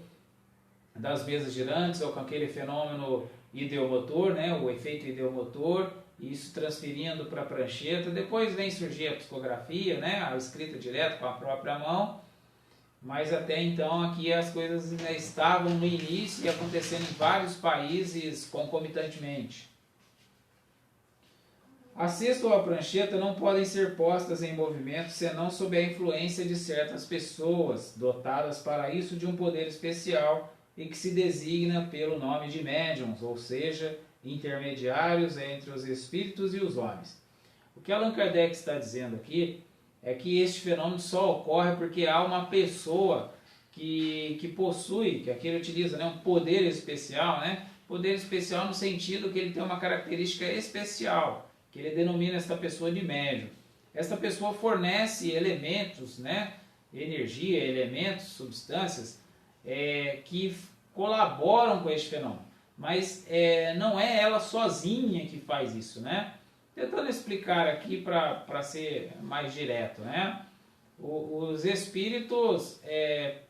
das mesas girantes, ou com aquele fenômeno ideomotor, né, o efeito ideomotor, e isso transferindo para a prancheta. Depois vem surgir a psicografia, né, a escrita direto com a própria mão, mas até então aqui as coisas ainda estavam no início e acontecendo em vários países concomitantemente. A cesta ou a prancheta não podem ser postas em movimento senão sob a influência de certas pessoas, dotadas para isso de um poder especial e que se designa pelo nome de médiuns, ou seja, intermediários entre os espíritos e os homens. O que Allan Kardec está dizendo aqui é que este fenômeno só ocorre porque há uma pessoa que possui, que aqui ele utiliza, né, um poder especial, né? Poder especial no sentido que ele tem uma característica especial, que ele denomina esta pessoa de médium. Esta pessoa fornece elementos, né, energia, elementos, substâncias, que colaboram com este fenômeno. mas não é ela sozinha que faz isso, né? Tentando explicar aqui para ser mais direto, né? Os espíritos,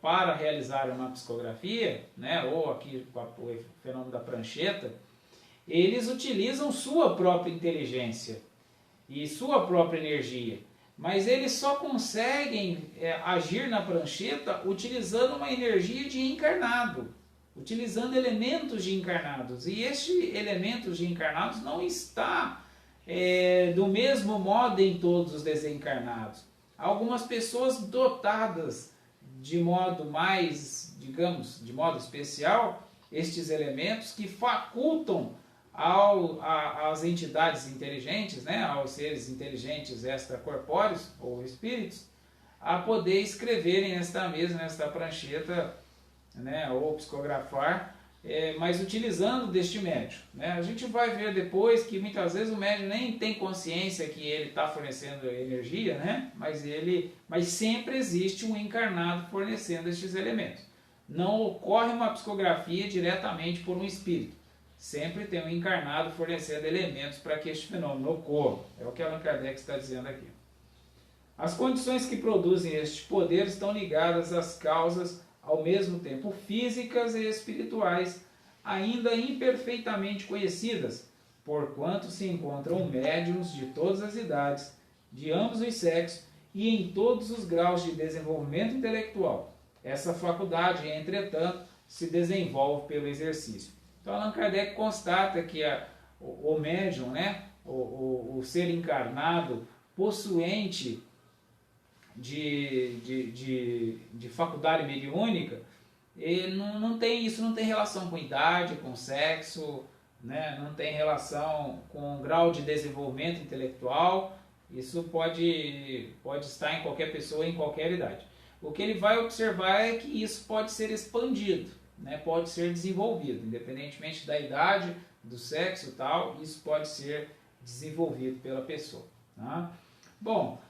para realizar uma psicografia, né, ou aqui o fenômeno da prancheta, eles utilizam sua própria inteligência e sua própria energia, mas eles só conseguem agir na prancheta utilizando uma energia de encarnado, utilizando elementos de encarnados, e estes elementos de encarnados não está do mesmo modo em todos os desencarnados. Algumas pessoas dotadas de modo mais, digamos, de modo especial, estes elementos que facultam às entidades inteligentes, né, aos seres inteligentes extracorpóreos ou espíritos, a poder escreverem nesta mesa, nesta prancheta, né, ou psicografar, mas utilizando deste médium, né? A gente vai ver depois que muitas vezes o médium nem tem consciência que ele está fornecendo energia, né? Mas sempre existe um encarnado fornecendo estes elementos. Não ocorre uma psicografia diretamente por um espírito. Sempre tem um encarnado fornecendo elementos para que este fenômeno ocorra. É o que Allan Kardec está dizendo aqui. As condições que produzem este poder estão ligadas às causas ao mesmo tempo físicas e espirituais, ainda imperfeitamente conhecidas, porquanto se encontram médiuns de todas as idades, de ambos os sexos e em todos os graus de desenvolvimento intelectual. Essa faculdade, entretanto, se desenvolve pelo exercício. Então, Allan Kardec constata que o médium, né, o ser encarnado, possuente de faculdade mediúnica, não tem relação com idade, com sexo, né? Não tem relação com grau de desenvolvimento intelectual. Isso pode estar em qualquer pessoa, em qualquer idade. O que ele vai observar é que isso pode ser expandido, né? Pode ser desenvolvido, independentemente da idade, do sexo e tal, isso pode ser desenvolvido pela pessoa, tá? Bom,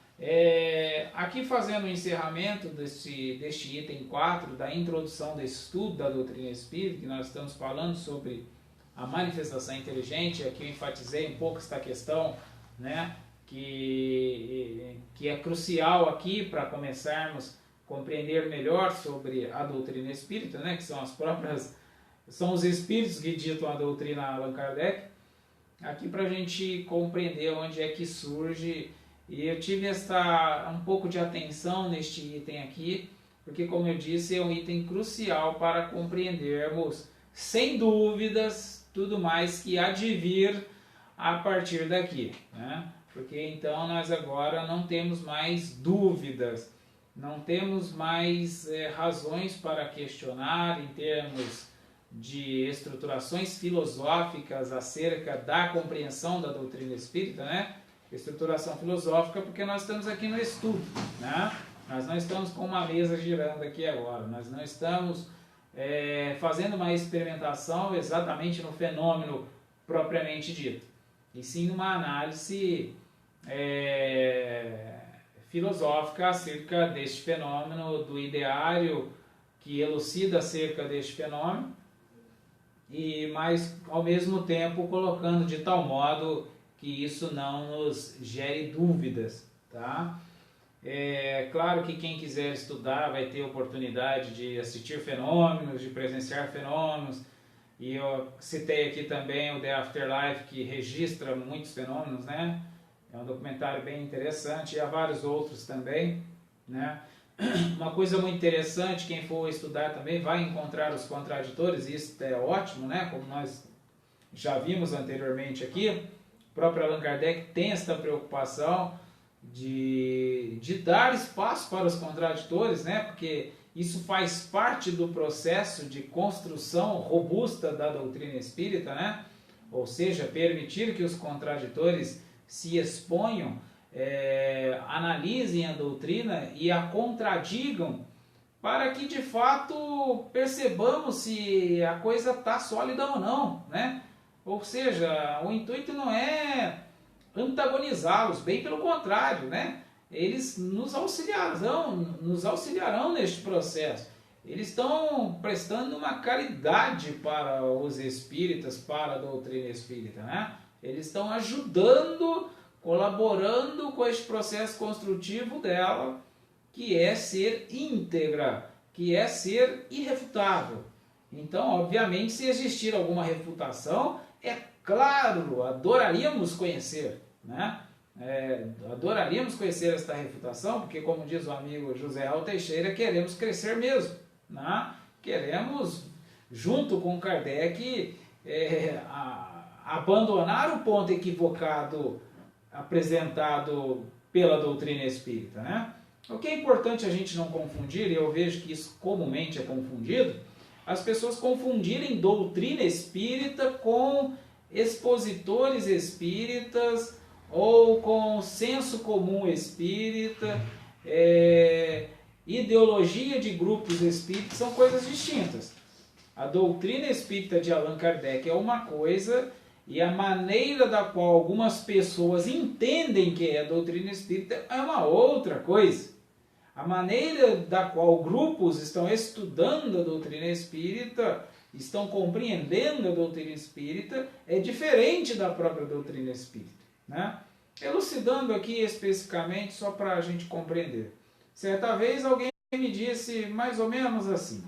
aqui fazendo o encerramento deste item 4, da introdução desse estudo da doutrina espírita, que nós estamos falando sobre a manifestação inteligente. Aqui eu enfatizei um pouco esta questão, né, que é crucial aqui para começarmos a compreender melhor sobre a doutrina espírita, né, que são os espíritos que ditam a doutrina Allan Kardec, aqui para a gente compreender onde é que surge. E eu tive um pouco de atenção neste item aqui, porque, como eu disse, é um item crucial para compreendermos, sem dúvidas, tudo mais que há de vir a partir daqui, né? Porque então nós agora não temos mais dúvidas, não temos mais razões para questionar em termos de estruturações filosóficas acerca da compreensão da doutrina espírita, né? Estruturação filosófica, porque nós estamos aqui no estudo, né? Nós não estamos com uma mesa girando aqui agora, nós não estamos fazendo uma experimentação exatamente no fenômeno propriamente dito, e sim numa análise filosófica acerca deste fenômeno, do ideário que elucida acerca deste fenômeno, mas ao mesmo tempo colocando de tal modo que isso não nos gere dúvidas, tá? Claro que quem quiser estudar vai ter oportunidade de assistir fenômenos, de presenciar fenômenos, e eu citei aqui também o The Afterlife, que registra muitos fenômenos, né? É um documentário bem interessante, e há vários outros também, né? Uma coisa muito interessante, quem for estudar também vai encontrar os contraditores, e isso é ótimo, né? Como nós já vimos anteriormente aqui, o próprio Allan Kardec tem esta preocupação de dar espaço para os contraditores, né? Porque isso faz parte do processo de construção robusta da doutrina espírita, né? Ou seja, permitir que os contraditores se exponham, analisem a doutrina e a contradigam, para que de fato percebamos se a coisa está sólida ou não, né? Ou seja, o intuito não é antagonizá-los, bem pelo contrário, né? Eles nos auxiliarão neste processo. eles estão prestando uma caridade para os espíritas, para a doutrina espírita, né? Eles estão ajudando, colaborando com este processo construtivo dela, que é ser íntegra, que é ser irrefutável. Então, obviamente, se existir alguma refutação, é claro, adoraríamos conhecer, né? Adoraríamos conhecer esta refutação, porque, como diz o amigo José Raul Teixeira, queremos crescer mesmo, né? Queremos, junto com Kardec, abandonar o ponto equivocado apresentado pela doutrina espírita, né? O que é importante a gente não confundir, e eu vejo que isso comumente é confundido, as pessoas confundirem doutrina espírita com expositores espíritas ou com senso comum espírita, ideologia de grupos espíritas, são coisas distintas. A doutrina espírita de Allan Kardec é uma coisa e a maneira da qual algumas pessoas entendem que é a doutrina espírita é uma outra coisa. A maneira da qual grupos estão estudando a doutrina espírita, estão compreendendo a doutrina espírita, é diferente da própria doutrina espírita, né? Elucidando aqui especificamente, só para a gente compreender. Certa vez alguém me disse mais ou menos assim: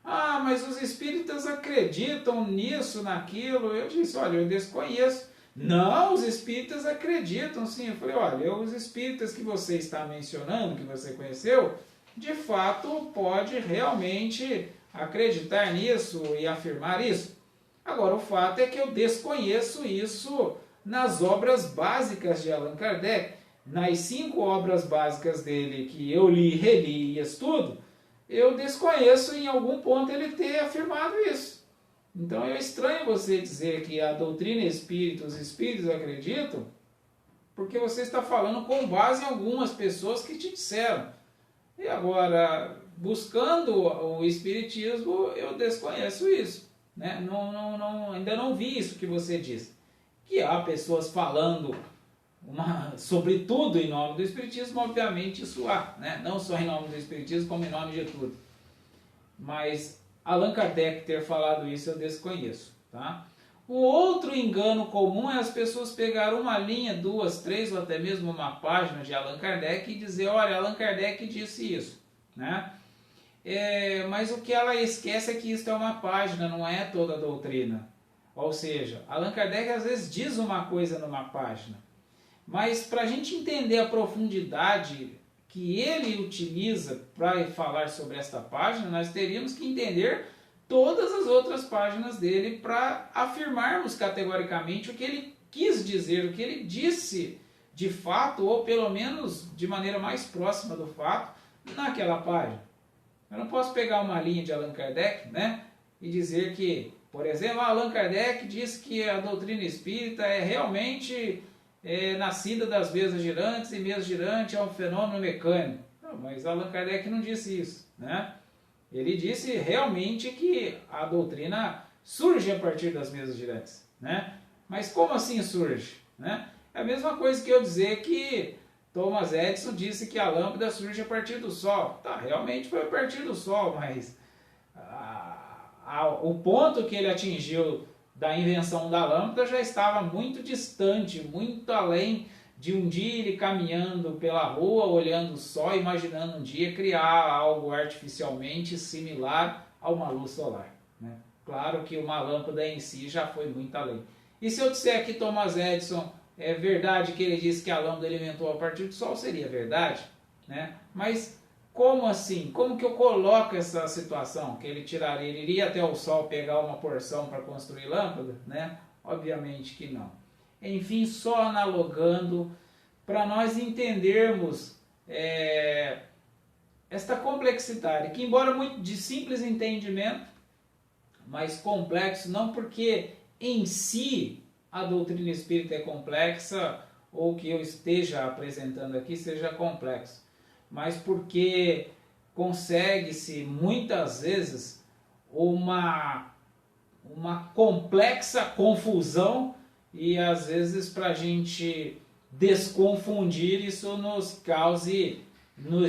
ah, mas os espíritas acreditam nisso, naquilo. Eu disse: olha, eu desconheço. Não, os espíritas acreditam sim. Eu falei: olha, os espíritas que você está mencionando, que você conheceu, de fato pode realmente acreditar nisso e afirmar isso. Agora, o fato é que eu desconheço isso nas obras básicas de Allan Kardec. Nas 5 obras básicas dele que eu li, reli e estudo, eu desconheço em algum ponto ele ter afirmado isso. Então é estranho você dizer que a doutrina espírita, os espíritos acreditam, porque você está falando com base em algumas pessoas que te disseram. E agora, buscando o espiritismo, eu desconheço isso, né? Ainda não vi isso que você disse. Que há pessoas falando sobre tudo em nome do espiritismo, obviamente isso há, né? Não só em nome do espiritismo, como em nome de tudo. Mas Allan Kardec ter falado isso eu desconheço, tá? O outro engano comum é as pessoas pegar uma linha, 2, 3 ou até mesmo uma página de Allan Kardec e dizer: olha, Allan Kardec disse isso, né? Mas o que ela esquece é que isso é uma página, não é toda a doutrina. Ou seja, Allan Kardec às vezes diz uma coisa numa página, mas para a gente entender a profundidade que ele utiliza para falar sobre esta página, nós teríamos que entender todas as outras páginas dele para afirmarmos categoricamente o que ele quis dizer, o que ele disse de fato, ou pelo menos de maneira mais próxima do fato, naquela página. Eu não posso pegar uma linha de Allan Kardec, né, e dizer que, por exemplo, Allan Kardec disse que a doutrina espírita é realmente nascida das mesas girantes, e mesa girante é um fenômeno mecânico. Não, mas Allan Kardec não disse isso, né? Ele disse realmente que a doutrina surge a partir das mesas girantes, né? Mas como assim surge, né? É a mesma coisa que eu dizer que Thomas Edison disse que a lâmpada surge a partir do Sol. Tá, realmente foi a partir do Sol, mas o ponto que ele atingiu da invenção da lâmpada já estava muito distante, muito além de um dia ele caminhando pela rua, olhando o sol, imaginando um dia criar algo artificialmente similar a uma luz solar, né? Claro que uma lâmpada em si já foi muito além. E se eu disser que Thomas Edison é verdade que ele disse que a lâmpada ele inventou a partir do sol, seria verdade, né? Mas como assim? Como que eu coloco essa situação? Que ele iria até o sol pegar uma porção para construir lâmpada, né? Obviamente que não. Enfim, só analogando para nós entendermos esta complexidade, que embora muito de simples entendimento, mas complexo, não porque em si a doutrina espírita é complexa ou que eu esteja apresentando aqui seja complexo, mas porque consegue-se muitas vezes uma complexa confusão e às vezes para a gente desconfundir isso nos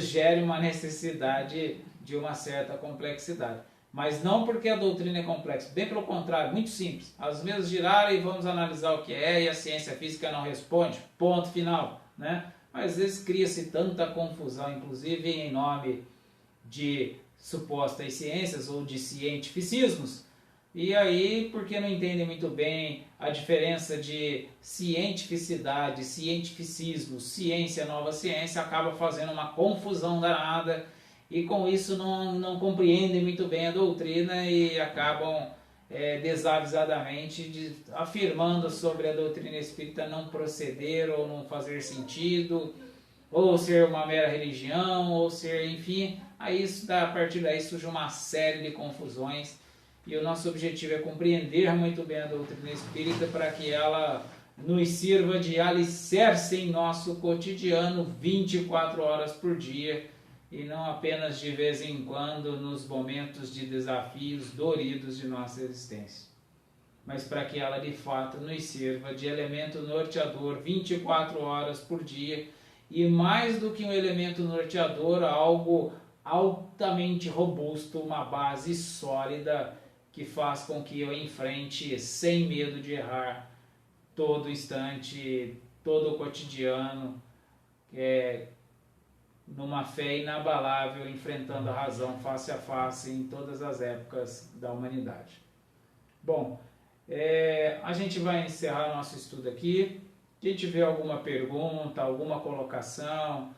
gere uma necessidade de uma certa complexidade. Mas não porque a doutrina é complexa, bem pelo contrário, muito simples. As mesmas giraram e vamos analisar o que é, e a ciência física não responde, ponto final, né? Mas às vezes cria-se tanta confusão, inclusive em nome de supostas ciências ou de cientificismos, e aí, porque não entendem muito bem a diferença de cientificidade, cientificismo, ciência, nova ciência, acaba fazendo uma confusão danada, e com isso não compreendem muito bem a doutrina e acabam desavisadamente afirmando sobre a doutrina espírita não proceder ou não fazer sentido, ou ser uma mera religião, ou ser, enfim, aí a partir daí surge uma série de confusões, e o nosso objetivo é compreender muito bem a doutrina espírita para que ela nos sirva de alicerce em nosso cotidiano 24 horas por dia, e não apenas de vez em quando nos momentos de desafios doridos de nossa existência, mas para que ela de fato nos sirva de elemento norteador 24 horas por dia, e mais do que um elemento norteador, algo altamente robusto, uma base sólida que faz com que eu enfrente sem medo de errar todo instante, todo o cotidiano, numa fé inabalável, enfrentando a razão face a face em todas as épocas da humanidade. Bom, a gente vai encerrar nosso estudo aqui. Se tiver alguma pergunta, alguma colocação,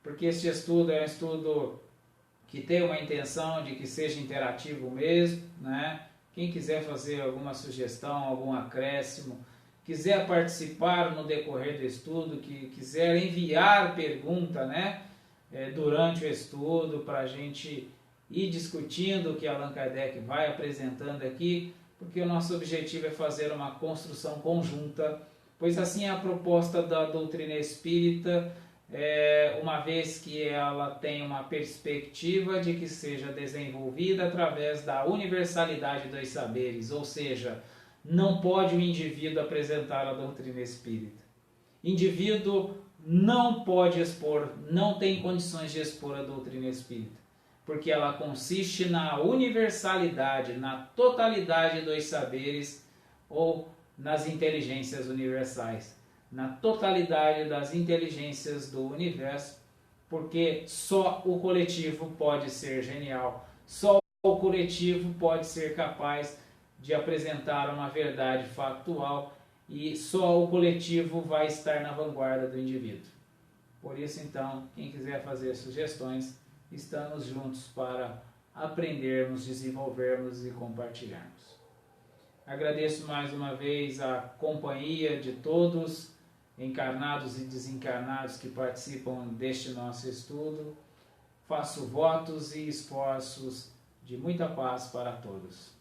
porque este estudo é um estudo que tem uma intenção de que seja interativo mesmo, né? Quem quiser fazer alguma sugestão, algum acréscimo, quiser participar no decorrer do estudo, que quiser enviar pergunta, né? Durante o estudo, para a gente ir discutindo o que Allan Kardec vai apresentando aqui, porque o nosso objetivo é fazer uma construção conjunta, pois assim é a proposta da doutrina espírita, uma vez que ela tem uma perspectiva de que seja desenvolvida através da universalidade dos saberes, ou seja, não pode o indivíduo apresentar a doutrina espírita. Indivíduo não pode expor, não tem condições de expor a doutrina espírita, porque ela consiste na universalidade, na totalidade dos saberes ou nas inteligências universais, na totalidade das inteligências do universo, porque só o coletivo pode ser genial, só o coletivo pode ser capaz de apresentar uma verdade factual, e só o coletivo vai estar na vanguarda do indivíduo. Por isso, então, quem quiser fazer sugestões, estamos juntos para aprendermos, desenvolvermos e compartilharmos. Agradeço mais uma vez a companhia de todos, encarnados e desencarnados, que participam deste nosso estudo. Faço votos e esforços de muita paz para todos.